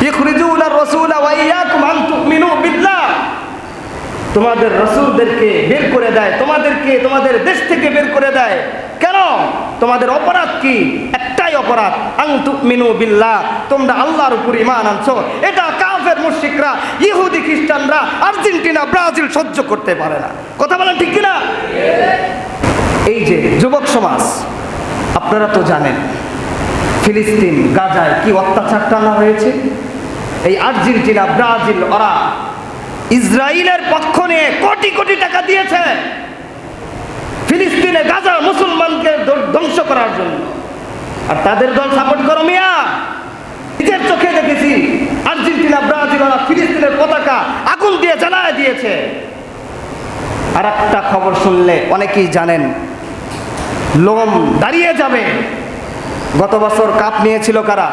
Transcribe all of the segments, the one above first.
ইখরিজুনার রাসূলা ওয়া ইয়্যাকুম আন তুমিনু বিল্লাহ, তোমাদের রাসূলদেরকে বের করে দেয়, তোমাদেরকে তোমাদের দেশ থেকে বের করে দেয়। কেন? তোমাদের অপরাধ কি? একটাই অপরাধ, আন তুমিনু বিল্লাহ, তোমরা আল্লাহর উপর ঈমান আনছো। এটা কাফের মুশরিকরা, ইহুদি খ্রিস্টানরা, আর্জেন্টিনা, ব্রাজিল সহ্য করতে পারে না। কথা বলেন ঠিক কিনা? এই যে যুবক সমাজ, আপনারা তো জানেন ফিলিস্তিন গাজায় কি অত্যাচার টানা হয়েছে। এই আর্জেন্টিনা, ব্রাজিল ওরা ইসরায়েলের পক্ষ নিয়ে কোটি কোটি টাকা দিয়েছে ফিলিস্তিনে গাজার মুসলমানকে ধ্বংস করার জন্য। আর তাদের দল সাপোর্ট করো মিয়া। নিজের চোখে দেখেছি আর্জেন্টিনা, ব্রাজিল ওরা ফিলিস্তিনের পতাকা আগুন দিয়ে জ্বালায় দিয়েছে। আর একটা খবর শুনলে অনেকেই জানেন, লোম দাঁড়িয়ে যাবে। গত বছর কাপ নিয়েছিল কারা?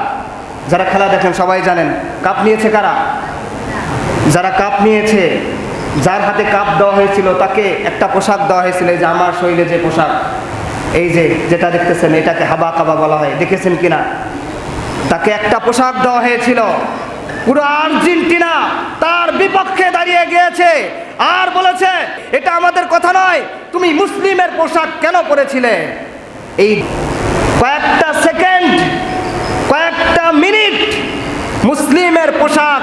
যারা খেলা দেখেন সবাই জানেন কাপ নিয়েছে কারা? যারা কাপ নিয়েছে, যার হাতে কাপ দেওয়া হয়েছিল তাকে একটা পোশাক দেওয়া হয়েছিল, যে আমার শরীরে যে পোশাক, এই যে যেটা দেখতেছেন এটাকে হাবা কাবা বলা হয়, দেখেছেন কিনা? তাকে একটা পোশাক দেওয়া হয়েছিল। পুরো আর্জেন্টিনা তার বিপক্ষে দাঁড়িয়ে গিয়েছে আর বলেছে এটা আমাদের কথা নয়, তুমি মুসলিমের পোশাক কেন পরেছিলে? এই কয়েকটা সেকেন্ড, কয়েকটা মিনিট মুসলিমের পোশাক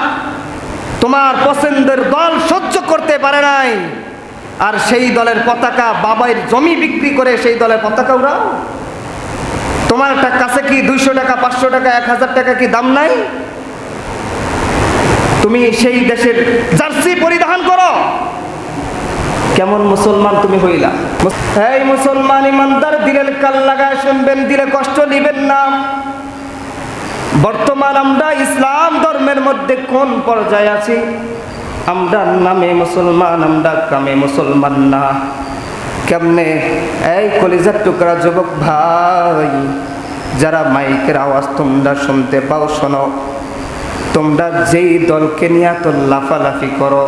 তোমার পছন্দের দল সহ্য করতে পারে নাই, আর সেই দলের পতাকা, বাবার জমি বিক্রি করে সেই দলের পতাকা উড়াও। তোমার কাছে কি 200 টাকা, 500 টাকা, 1000 টাকা কি দাম নাই? তুমি সেই দেশের জার্সি পরিধান করো। কেমন মুসলমান তুমি হইলা? এই মুসলমান ইমানদার, দিলের কান লাগায় শুনবেন, দিলে কষ্ট নিবেন না। বর্তমান আমরা ইসলাম ধর্মের মধ্যে কোন পর্যায়ে আছি? আমরা নামে মুসলমান, আমরা কামে মুসলমান না। কেমনে? এই কলিজার টুকরা যুবক ভাই, যারা মাইকের আওয়াজ তোমরা শুনতে পাও, শোনো। তোমরা যেই দলকে নিয়ে তো লাফালাফি করো,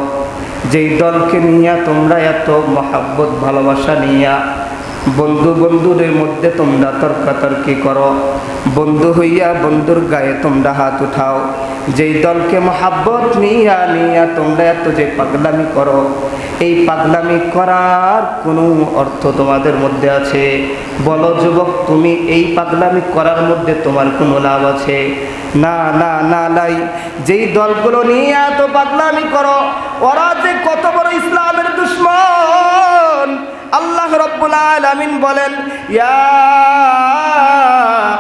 যেই দলকে নিয়ে তোমরা এত মহাব্বত ভালোবাসা নিয়া বন্ধু বন্ধুদের মধ্যে তোমরা তর্কাতর্কি করো, বন্ধু হইয়া বন্ধুর গায়ে তোমরা হাত উঠাও, যেই দলকে মহাব্বত নিয়া নিয়া তোমরা এত যে পাগলামি করো, এই পাগলামি করার কোনো অর্থ তোমাদের মধ্যে আছে? বলো যুবক, তুমি এই পাগলামি করার মধ্যে তোমার কোনো লাভ আছে? না না না নাই। যেই দলগুলো নিয়ে এত পাগলামি করো, ওরা যে কত বড় ইসলামের দুশমন। আল্লাহ রাব্বুল আলামিন বলেন, ইয়া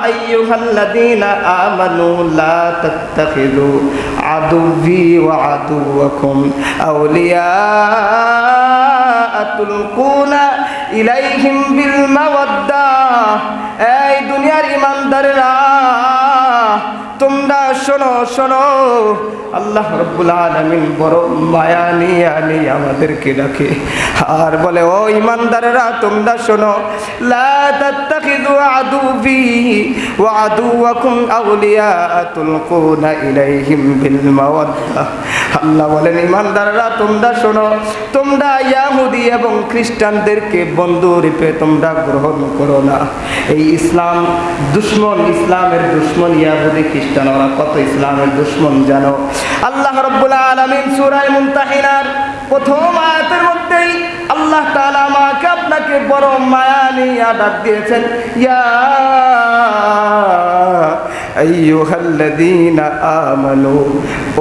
আইয়ুহাল্লাযীনা আমানু লা তাত্তাখিযু আদুওয়ি ওয়া আদুওয়াকুম আউলিয়া তুলকুনা ইলাইহিম বিল মাওয়াদ্দাহ। এই দুনিয়ার ইমানদারেরা, তোমরা শোনো শোনো, আল্লাহ রাব্বুল আলামিন বড় মায়া নিয়ে আমাদেরকে ডাকে আর বলে, ও ইমানদারেরা তোমরা শোনো, লা তাত্তাখিযু আদুওয়ি ওয়া আদুওয়াকুম আউলিয়া তুলকুনা ইলাইহিম বিল মাওয়াদ্দাহ। আল্লাহ বলেন, ইমানদারেরা তোমরা শোনো, তোমরা ইহুদি এবং খ্রিস্টানদেরকে বন্ধু রূপে তোমরা গ্রহণ করো না। এই ইসলাম দুশমন, ইসলামের দুশমন ইহুদি খ্রিস্টান, ওরা কত ইসলামের দুশমন জানো? আল্লাহ রাব্বুল আলামিন সূরা মুমতাহিনার প্রথম আয়াতের মধ্যেই আল্লাহ তাআলা আমাকে আপনাকে বড় মায়া নিয়ে ডাক দিয়েছেন, ইয়া আইয়ুহাল্লাযীনা আমানু,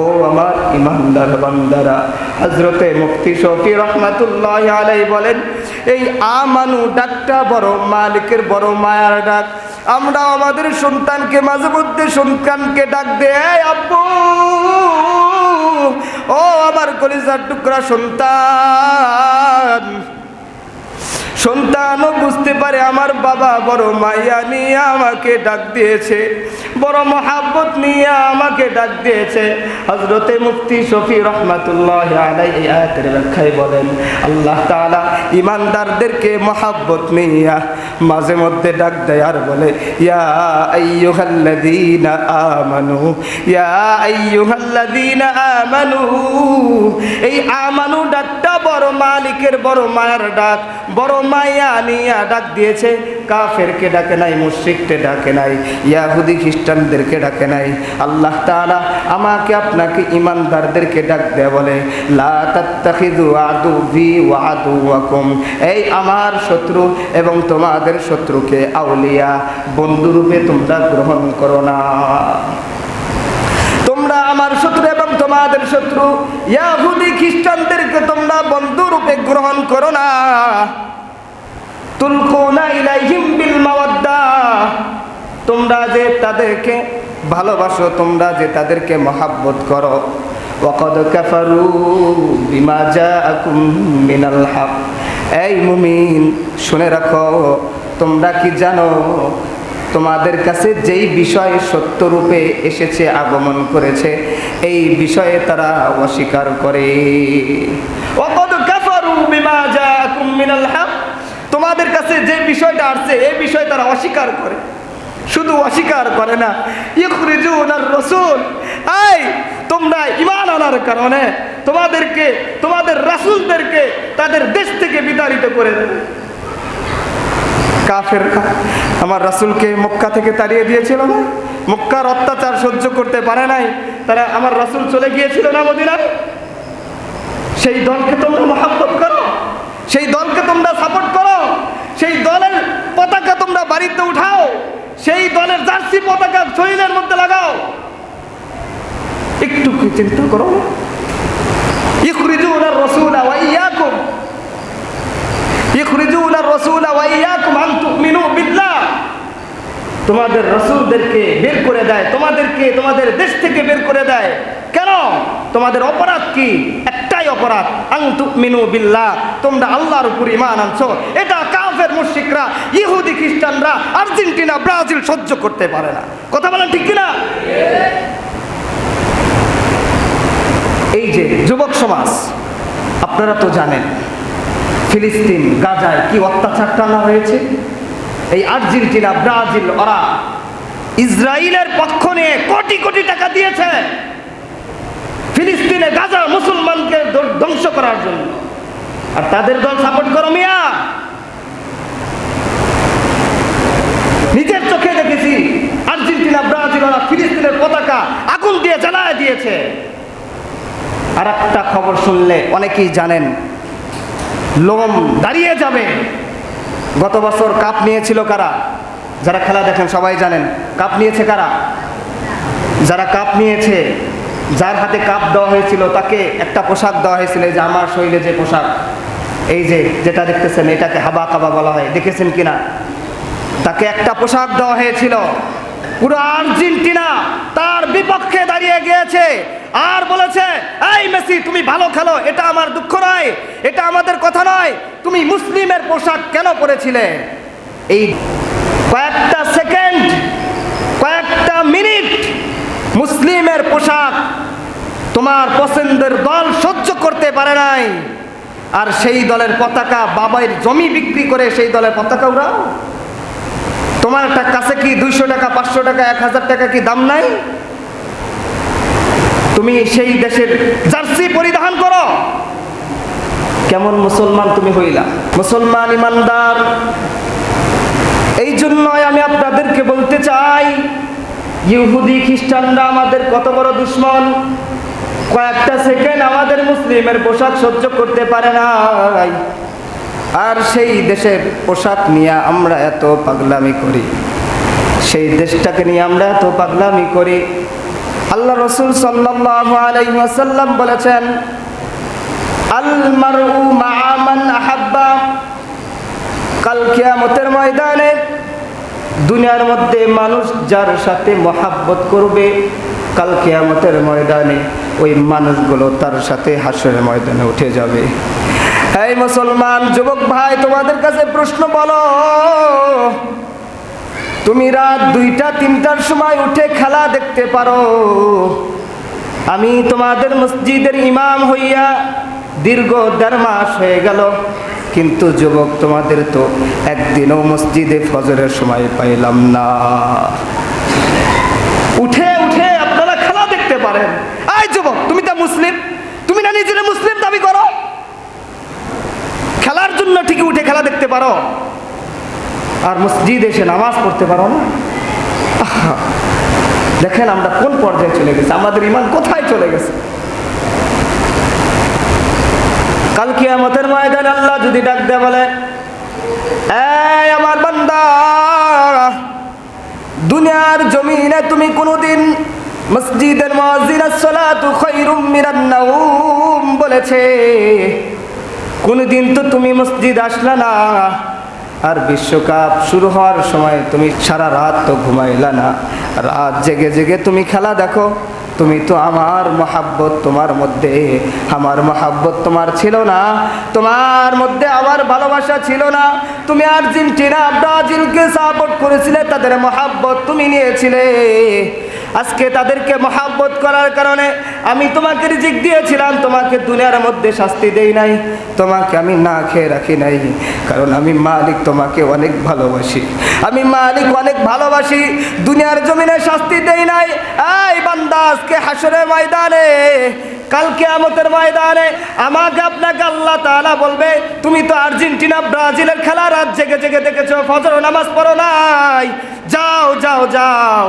ও আমার ইমানদার বান্দারা। হযরতে মুফতি শফি রহমাতুল্লাহি আলাইহি বলেন, এই আমানু ডাকটা বড় মালিকের বড় মায়ার ডাক। আমরা আমাদের সন্তানকে মাঝে মধ্যে সন্তানকে ডাক দেয়, আব্বু, ও আমার কলিজার টুকরা সন্তান। সন্তানও বুঝতে পারে আমার বাবা বড় মায়া নিয়ে আমাকে ডাক দিয়েছে, বড় মহাব্বত নিয়ে আমাকে ডাক দিয়েছে। হযরতে মুফতি শফি রাহমাতুল্লাহি আলাইহি আয়াতের ব্যাখ্যায় বলেন, আল্লাহ তাআলা ইমানদারদেরকে মহাব্বত নিয়ে মাঝে মধ্যে ডাক দেয় আর বলে, ইয়া আইয়ুহাল্লাযীনা আমানু, ইয়া আইয়ুহাল্লাযীনা আমানু। এই আমানু ডাকটা বড় মালিকের বড় মায়ার ডাক, বড় মায়া নিয়া ডাক দিয়েছে। কাফেরকে ডাকে নাই, মুশরিককে ডাকে নাই, ইহুদি খ্রিস্টানদেরকে ডাকে নাই। আল্লাহ তাআলা আমাকে আপনাকে ঈমানদারদেরকে ডাক দেয়া বলে, লা তাত্তাখিযু আদুবি ওয়া আদুওয়াকুম, এই আমার শত্রু এবং তোমাদের শত্রুকে আউলিয়া, বন্ধুরূপে তোমরা গ্রহণ করো না। তোমরা আমার শত্রু এবং তোমাদের শত্রু ইহুদি খ্রিস্টানদেরকে তোমরা বন্ধুরূপে গ্রহণ করো না। তুলকুনা ইলাইহিম বিল মাওয়াদ্দা, তোমরা যে তাদেরকে ভালোবাসো, তোমরা যে তাদেরকে মহব্বত করো। ওয়াকাদ কাফারু বিমা জাআকুম মিনাল হক, এই মুমিন শুনে রাখো, তোমরা কি জানো তোমাদের কাছে যেই বিষয় সত্যরূপে এসেছে, আগমন করেছে, এই বিষয়ে তারা অস্বীকার করে। ওয়াকাদ কাফারু বিমা জাআকুম মিনাল হক, তোমাদের কাছে যে বিষয়টা আসছে এই বিষয় তারা অস্বীকার করে। শুধু অস্বীকার করে না, ইখরিজুনার রাসূল, এই তোমরা ঈমান আনার কারণে তোমাদের রাসূলদেরকে তাদের দেশ থেকে বিতাড়িত করে দেবে। কাফেররা আমার রাসূলকে মক্কা থেকে তাড়িয়ে দিয়েছিল না, মক্কার অত্যাচার সহ্য করতে পারে নাই, তারা আমার রাসূল চলে গিয়েছিল না মদিনায়। সেই দলকে তোমরা মহব্বত করো, সেই দলকে তোমরা সাপোর্ট করো, সেই দলের পতাকা তোমরা বাড়িতে উঠাও, সেই দলের জার্সি পতাকা শরীরের মধ্যে লাগাও। একটু কি চিন্তা করো, ইখরিজুনার রাসূলা ওয়া ইয়াকুম, ইখরিজুনার রাসূলা ওয়া ইয়াকুম আন তুমিনু বিল্লাহ, তোমাদের রাসূলদেরকে বের করে দেয়, তোমাদেরকে তোমাদের দেশ থেকে বের করে দেয়। কেন? তোমাদের অপরাধ কি? একটাই অপরাধ, আন তুমিনু বিল্লাহ, তোমরা আল্লাহর উপর ঈমান আনছো। এটা কাফের মুশরিকরা, ইহুদি খ্রিস্টানরা, আর্জেন্টিনা, ব্রাজিল সহ্য করতে পারে না। কথা বলেন ঠিক কিনা? এই যে যুবক সমাজ, আপনারা তো জানেন ফিলিস্তিন, গাজায় কি অত্যাচার টানা হয়েছে। এই আর্জেন্টিনা, ব্রাজিল ওরা ইসরায়েলের পক্ষ নিয়ে কোটি কোটি টাকা দিয়েছে ফিলিস্তিনে গাজার মুসলমানকে ধ্বংস করার জন্য। আর তাদের দল সাপোর্ট করো মিয়া। নিজের চোখে দেখেছি আর্জেন্টিনা, ব্রাজিল ওরা ফিলিস্তিনের পতাকা আগুন দিয়ে জ্বালায় দিয়েছে। আর একটা খবর শুনলে অনেকেই জানেন, লোম দাঁড়িয়ে যাবে। গত বছর কাপ নিয়েছিল কারা? যারা খেলা দেখেন সবাই জানেন কাপ নিয়েছে কারা? যারা কাপ নিয়েছে, যার হাতে কাপ দেওয়া হয়েছিল তাকে একটা পোশাক দেওয়া হয়েছিল, এই যে আমার শরীরে যে পোশাক, এই যে যেটা দেখতেছেন এটাকে হাবা কাবা বলা হয়, দেখেছেন কিনা? তাকে একটা পোশাক দেওয়া হয়েছিল। পুরো আর্জেন্টিনা তার বিপক্ষে দাঁড়িয়ে গিয়েছে আর বলেছে, এই মেসি তুমি ভালো খেলো, এটা আমার দুঃখ নয়, এটা আমাদের কথা নয়, তুমি মুসলিমের পোশাক কেন পরেছিলে? এই কয়েকটা সেকেন্ড, কয়েকটা মিনিট মুসলিমের পোশাক তোমার পছন্দের দল সহ্য করতে পারে নাই, আর সেই দলের পতাকা, বাবার জমি বিক্রি করে সেই দলের পতাকা উড়াও। তোমার কাছে কি 200 টাকা, 500 টাকা, 1000 টাকা কি দাম নাই? তুমি সেই দেশের জার্সি পরিধান করো। কেমন মুসলমান তুমি হইলা? মুসলমান ইমানদার। এই জন্যই আমি আপনাদেরকে বলতে চাই, ইহুদি খ্রিস্টানরা আমাদের কত বড় দুশমন। কয়েকটা সেকেন্ড আমাদের মুসলিমের পোশাক সহ্য করতে পারে না, আর সেই দেশের পোশাক নিয়ে আমরা এত পাগলামি করি, সেই দেশটাকে নিয়ে আমরা এত পাগলামি করি। আল্লাহ রাসূল সাল্লাল্লাহু আলাইহি ওয়াসাল্লাম বলেছেন, আল মারউ মা'a মান আহাব্বা, কাল কিয়ামতের ময়দানে দুনিয়ার মধ্যে মানুষ যার সাথে মহব্বত করবে, কাল কিয়ামতের ময়দানে ওই মানুষগুলো তার সাথে হাসরের ময়দানে উঠে যাবে। এই মুসলমান যুবক ভাই, তোমাদের কাছে প্রশ্ন, বলো তুমি রাত 2টা 3টার সময় উঠে খেলা দেখতে পারো। আমি তোমাদের মসজিদের ইমাম হইয়া দীর্ঘ 1.5 মাস হয়ে গেল, কিন্তু যুবক তোমাদের তো একদিনও মসজিদে ফজরের সময় পাইলাম না। উঠে উঠে আপনারা খেলা দেখতে পারেন। এই যুবক, তুমি তো মুসলিম, তুমি না নিজের মুসলিম দাবি করো? খেলার জন্য ঠিকই উঠে খেলা দেখতে পারো। আর মসজিদে এসে নামাজ পড়তে পারো না। আহা, দেখেন আমরা কোন পর্যায়ে চলে গেছি, আমাদের ঈমান কোথায় চলে গেছে। কাল কিয়ামতের ময়দানে আল্লাহ যদি ডাক দেয় বলে, এই আমার বান্দা, দুনিয়ার জমিনে তুমি কোনোদিন মসজিদের মুয়াজ্জিন as-সালাতু খায়রুম মিনান নাওম বলেছে, কোনদিন তো তুমি মসজিদ আসলা না। আর বিশ্বকাপ শুরু হওয়ার সময় তুমি সারা রাত তো ঘুমাইলা না, রাত জেগে জেগে তুমি খেলা দেখো। তুমি তো আমার মহাব্বত তোমার মধ্যে, আমার মহাব্বত তোমার ছিল না, তোমার মধ্যে আমার ভালোবাসা ছিল না। তুমি আর্জেন্টিনা ব্রাজিলকে সাপোর্ট করেছিলে, তাদের মহাব্বত তুমি নিয়েছিলে। আজকে তাদেরকে মহাব্বত করার কারণে আমি তোমাকে রিজিক দিয়েছিলাম, তোমাকে দুনিয়ার মধ্যে শাস্তি দেই নাই, তোমাকে আমি না খেয়ে রাখি নাই, কারণ আমি মালিক তোমাকে অনেক ভালোবাসি, আমি মালিক অনেক ভালোবাসি, দুনিয়ার জমিনে শাস্তি দেই নাই। এই বান্দা, আজকে হাসরের ময়দানে, কাল কিয়ামতের ময়দানে আমাকে আপনাকে আল্লাহ তাআলা বলবে, তুমি তো আর্জেন্টিনা ব্রাজিলের খেলা রাত জেগে জেগে দেখেছো, ফজর নামাজ পড়ো নাই, যাও যাও যাও।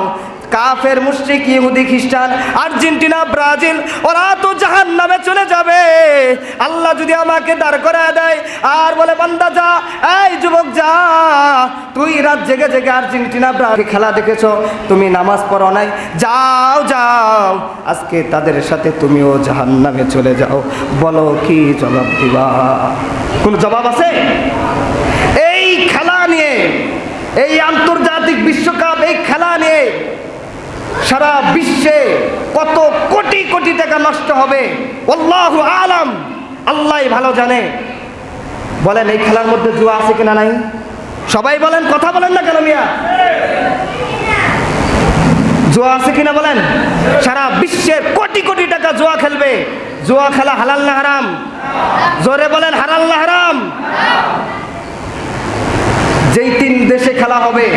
কাফের মুশরিক ইহুদি খ্রিস্টান আর্জেন্টিনা ব্রাজিল ওরা তো জাহান্নামে চলে যাবে। আল্লাহ যদি আমাকে দাঁড় করায় দেয় আর বলে, বান্দা যা, এই যুবক যা, তুই রাত জেগে জেগে আর্জেন্টিনা ব্রাজিল খেলা দেখেছো, তুমি নামাজ পড়ো নাই, যাও যাও, আজকে তাদের সাথে তুমিও জাহান্নামে চলে যাও। বলো কি জবাব দিবা? কোন জবাব আছে? এই খেলা নিয়ে, এই আন্তর্জাতিক বিশ্বকাপ, এই খেলা নিয়ে সারা বিশ্বে কত কোটি কোটি টাকা নষ্ট হবে, আল্লাহু আলাম, আল্লাহই ভালো জানে। বলেন এই খেলার মধ্যে জুয়া আছে কিনা নাই? সবাই বলেন, কথা বলেন না কেন মিয়া? জুয়া আছে কিনা বলেন? সারা বিশ্বের কোটি কোটি টাকা জুয়া খেলবে। জুয়া খেলা হালাল না হারাম? জোরে বলেন, হালাল না হারাম? যেই 3 দেশে খেলা হবে,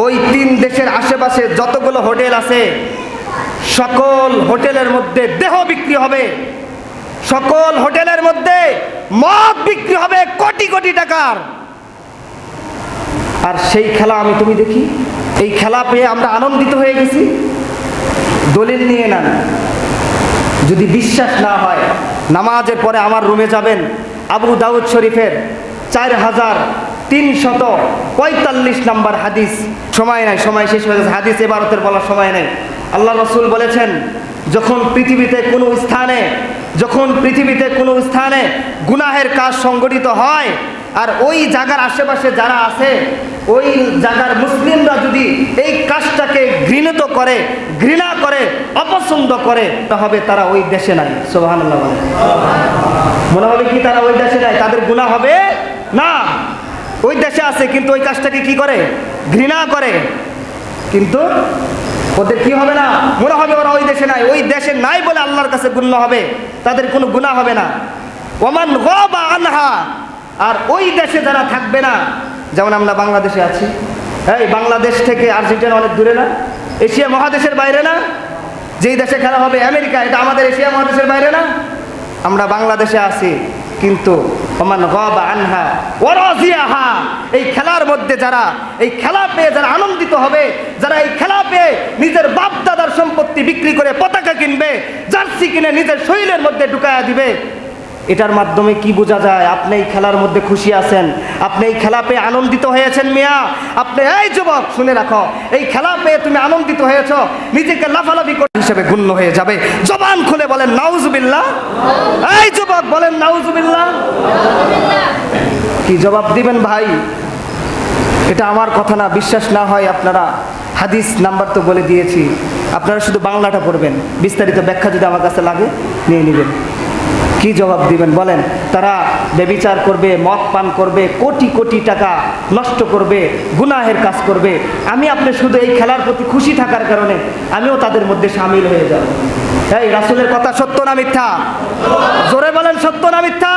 ওই 3 দেশের আশেপাশে যতগুলো হোটেল আছে, সকল হোটেলের মধ্যে দেহ বিক্রি হবে, সকল হোটেলের মধ্যে মদ বিক্রি হবে কোটি কোটি টাকার। আর সেই খেলা আমি তুমি দেখি, এই খেলা পেয়ে আমরা আনন্দিত হয়ে গেছি। দলিল নিয়ে নেন, যদি বিশ্বাস না হয় নামাজের পরে আমার রুমে যাবেন, আবু দাউদ শরীফের 4345 নম্বর হাদিস। সময় নাই, সময় শেষ হয়ে গেছে, হাদিস ইবারতের বলার সময় নেই। আল্লাহ রাসূল বলেছেন, যখন পৃথিবীতে কোনো স্থানে গুনাহের কাজ সংগঠিত হয়, আর ওই জায়গার আশেপাশে যারা আছে, ওই জায়গার মুসলিমরা যদি এই কাজটাকে ঘৃণা করে, অপছন্দ করে, তাহলে তারা ওই দেশে নাই। সুবহানাল্লাহ বলে। মনে হবে কি তারা ওই দেশে নাই, তাদের গুনাহ হবে না? ওই দেশে আছে কিন্তু ওই কাজটাকে কি করে? ঘৃণা করে। কিন্তু ওদের কি হবে না? মনে হবে ওরা ওই দেশে নাই। ওই দেশে নাই বলে আল্লাহর কাছে গণ্য হবে, তাদের কোনো গুনাহ হবে না। ওমান গাবা আনহা, আর ওই দেশে যারা থাকবে না, যেমন আমরা বাংলাদেশে আছি, এই বাংলাদেশ থেকে আর্জেন্টিনা অনেক দূরে না? এশিয়া মহাদেশের বাইরে না? যেই দেশে খেলা হবে আমেরিকা, এটা আমাদের এশিয়া মহাদেশের বাইরে না? আমরা বাংলাদেশে আছি, কিন্তু ওমান গাবা আনহা ওয়া রাজিয়াহা, এই খেলার মধ্যে যারা, এই খেলা পেয়ে যারা আনন্দিত হবে, যারা এই খেলা পেয়ে নিজের বাপ দাদার সম্পত্তি বিক্রি করে পতাকা কিনবে, জার্সি কিনে নিজের শরীরের মধ্যে ঢুকায়া দিবে, এটার মাধ্যমে কি বোঝা যায়? আপনি এই খেলার মধ্যে খুশি আছেন, আপনি এই খেলা পেয়ে আনন্দিত হয়েছেন মিয়া। আপনি, এই যুবক শুনে রাখো, এই খেলা পেয়ে তুমি আনন্দিত হয়েছ, নিজেকে লাফালাফি করে হিসেবে গণ্য হয়ে যাবে। জবান খুলে বলেন নাউজুবিল্লাহ। এই যুবক বলেন নাউজুবিল্লাহ। কি জবাব দিবেন ভাই? এটা আমার কথা না, বিশ্বাস না হয় আপনারা হাদিস নাম্বার তো বলে দিয়েছি, আপনারা শুধু বাংলাটা পড়বেন, বিস্তারিত ব্যাখ্যা যদি আমার কাছে লাগে নিয়ে নেবেন। কি জবাব দিবেন বলেন? তারা ব্যভিচার করবে, মদ পান করবে, কোটি কোটি টাকা নষ্ট করবে, গুনাহের কাজ করবে। আমি আপনি শুধু এই খেলার প্রতি খুশি থাকার কারণে আমিও তাদের মধ্যে সামিল হয়ে যাব। এই রাসূলের কথা সত্য না মিথ্যা? জোরে বলেন, সত্য না মিথ্যা?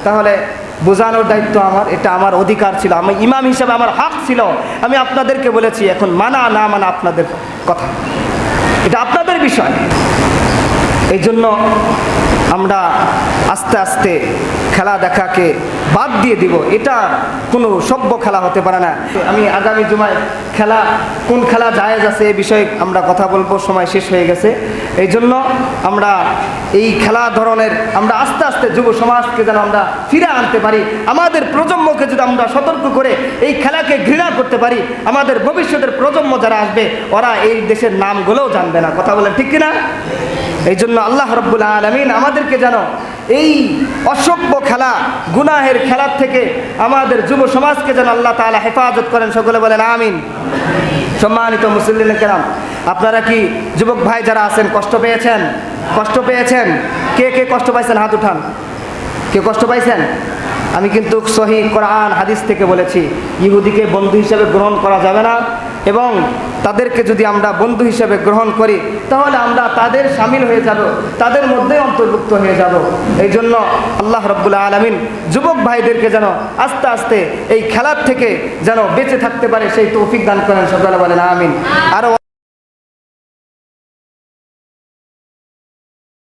তাহলে বোঝানোর দায়িত্ব আমার, এটা আমার অধিকার ছিল, আমি ইমাম হিসেবে আমার হক ছিল। আমি আপনাদেরকে বলেছি, এখন মানা না মানা আপনাদের কথা, এটা আপনাদের বিষয়। এই জন্য আমরা আস্তে আস্তে খেলা দেখাকে বাদ দিয়ে দিব, এটা কোনো সভ্য খেলা হতে পারে না। আমি আগামী জুমায় কোন খেলা জায়েজ আছে এ বিষয়ে আমরা কথা বলবো, সময় শেষ হয়ে গেছে। এই জন্য আমরা এই খেলা ধরনের আমরা আস্তে আস্তে যুব সমাজকে যেন আমরা ফিরে আনতে পারি, আমাদের প্রজন্মকে যদি আমরা সতর্ক করে এই খেলাকে ঘৃণা করতে পারি, আমাদের ভবিষ্যতের প্রজন্ম যারা আসবে ওরা এই দেশের নামগুলোও জানবে না। কথা বলেন ঠিক কিনা? এই জন্য আল্লাহ রাব্বুল আলামিন আমাদেরকে যেন এই অসভ্য খেলা, গুনাহের খেলার থেকে আমাদের যুব সমাজকে যেন আল্লাহ তাআলা হেফাজত করেন। সকলে বলেন আমিন। সম্মানিত মুসল্লিন কেরাম, আপনারা কি যুবক ভাই যারা আছেন কষ্ট পেয়েছেন? কে কে কষ্ট পাইছেন হাত উঠান। কে কষ্ট পাইছেন? আমি কিন্তু সহিহ কোরআন হাদিস থেকে বলেছি, ইহুদিকে বন্ধু হিসেবে গ্রহণ করা যাবে না, এবং তাদেরকে যদি আমরা বন্ধু হিসেবে গ্রহণ করি তাহলে আমরা তাদের শামিল হয়ে যাব, তাদের মধ্যে অন্তর্ভুক্ত হয়ে যাব। এই জন্য আল্লাহ রাব্বুল আলামিন যুবক ভাইদেরকে যেন আস্তে আস্তে এই খেলার থেকে যেন বেঁচে থাকতে পারে সেই তৌফিক দান করেন। সকলে বলেন আমিন। আরো